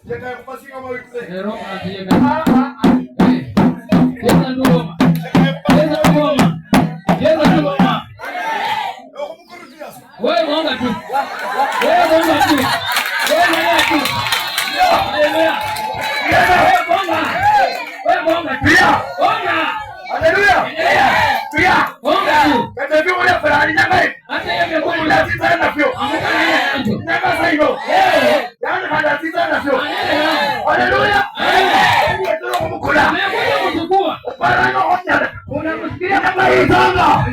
Jeka kupasi kama wewe. Roho anataka. Yeza ndoma. Yeza ndoma. Yeza ndoma. Roho mkurudia. Wewe mwanga tu. Wewe mwanga tu. Wewe mwanga tu. Haleluya. Wewe mwanga. Wewe mwanga tu. Mwanga. Haleluya. Pia. Mwanga tu. Kata vyo wale farani nyamae. Hata yeye kwa Kuna tisa na vyo. Nyama saido. Yaani hada tisa na vyo. Haleluya. Ndio mkula. Amekuja Barano honya. unamsikia Kama itanga.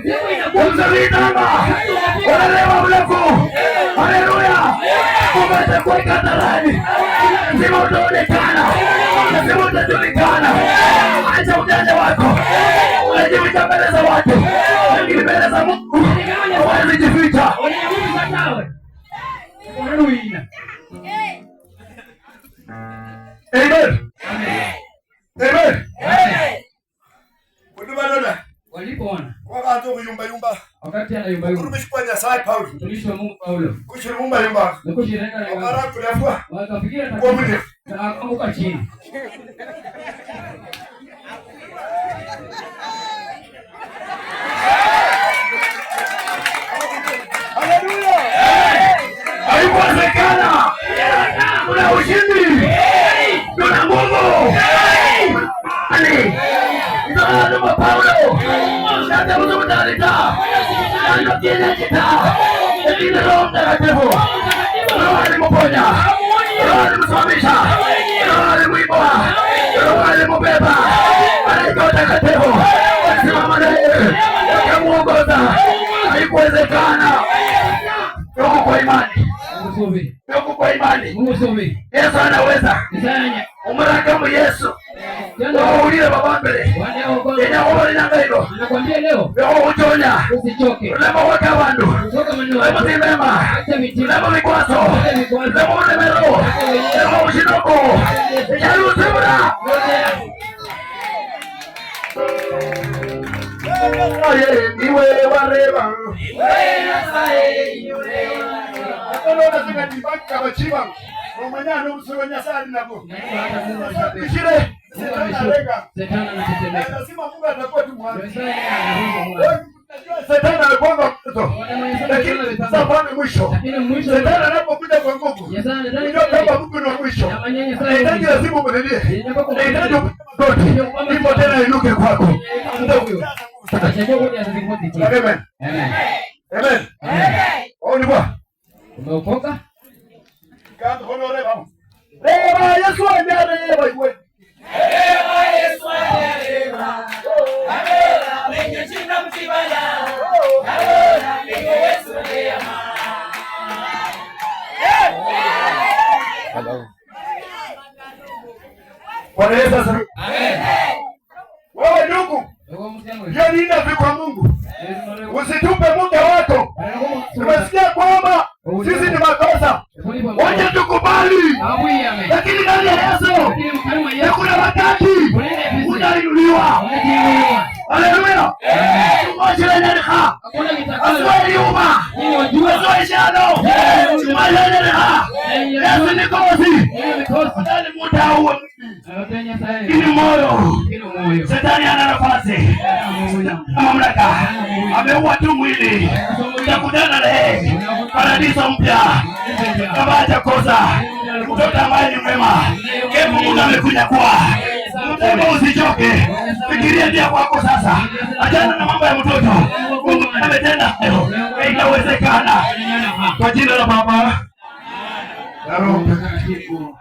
Unzalitanga. Walewa mlefu. Haleluya. Kumata kwa katalani. Sima utaonekana. Sima utajulikana. Acha ujanja wako. Unajificha mbele za watu. Lakini mbele za Mungu hauwezi jificha. Amen. Amen. Watu bado walipoona wakati kuyumba yumba. Wakati anayumba yumba. Kurumishwa Sai Paulo. Mtumishi wa Mungu Paulo. Kushirumba yumba. Kushirika na yumba. Mara kulafua. Wakafikiria Kwa mwili. akaanguka chini. Haleluya. Haiwezekana. Kuna ushindi. Kuna nguvu. Ndio Paulo. Sasa mtamalita. Ndio kile kita. Ndio Roho Mtakatifu. Roho alimponya. Roho alimsamisha. Roho alimwibua. Roho alimbeba. Alikuwa mtakatifu. Simama naye. Akamuongoza. Haikuwezekana. Tuko kwa imani. Tuko kwa imani. Yesu anaweza. Umrakamu Yesu. Uliye baba mbele. Ninaomba ninangaiko. Anakuambia leo. Leo utonya. Usichoke. Lema waka bandu. Lema timema. Lema mikwaso. Lema unemero. Lema ushidoko. Yalu sebra. Iwe wareba. Iwe nasaye iwe wareba. Atolona zina dibaka bachiba. Omanya no msoronya sari nabo. Bishire. Setana anatetemeka. Lazima Mungu atakuwa tu mwanzo. Unajua Setana anakuwa mtoto. Lakini safari mwisho. Setana anapokuja kwa nguvu. Ndio kama Mungu ni mwisho. Ndio lazima umrelie. Ndio ndoto. Ipo tena inuke kwako. Amen. Amen. Oni bwa. Umeokoka? Kando honore baba. Baba Yesu anyare baba. Ewa Yesu alerema, Amela menye chinda mtibaya, Amela menye Yesu lema. Bwana Yesu asifiwe. Amen. Wewe ndugu, hiyo ni nafsi kwa Mungu. Usitupe muda wako. Tumesikia kwamba sisi ni makosa. Wacha tukubali. Lakini ndani ya Yesu kuna wakati unainuliwa. Haleluya. Tumwachie neno. Aswali uma. Aswali shano. Tumwachie neno. Yesu ni kosi. Ndani muda huo. Ini moyo. Shetani ana nafasi. Mamlaka. Ameua tu mwili. Utakutana naye. Paradiso mpya. Kama hajakosa. Mtoto ambaye ni mwema. Mungu amekuja kwa. Mtego usichoke. Fikiria ndia kwako sasa. Achana na mambo ya mtoto. Mungu ametenda hayo. Inawezekana. Kwa jina la Baba na Roho Mtakatifu.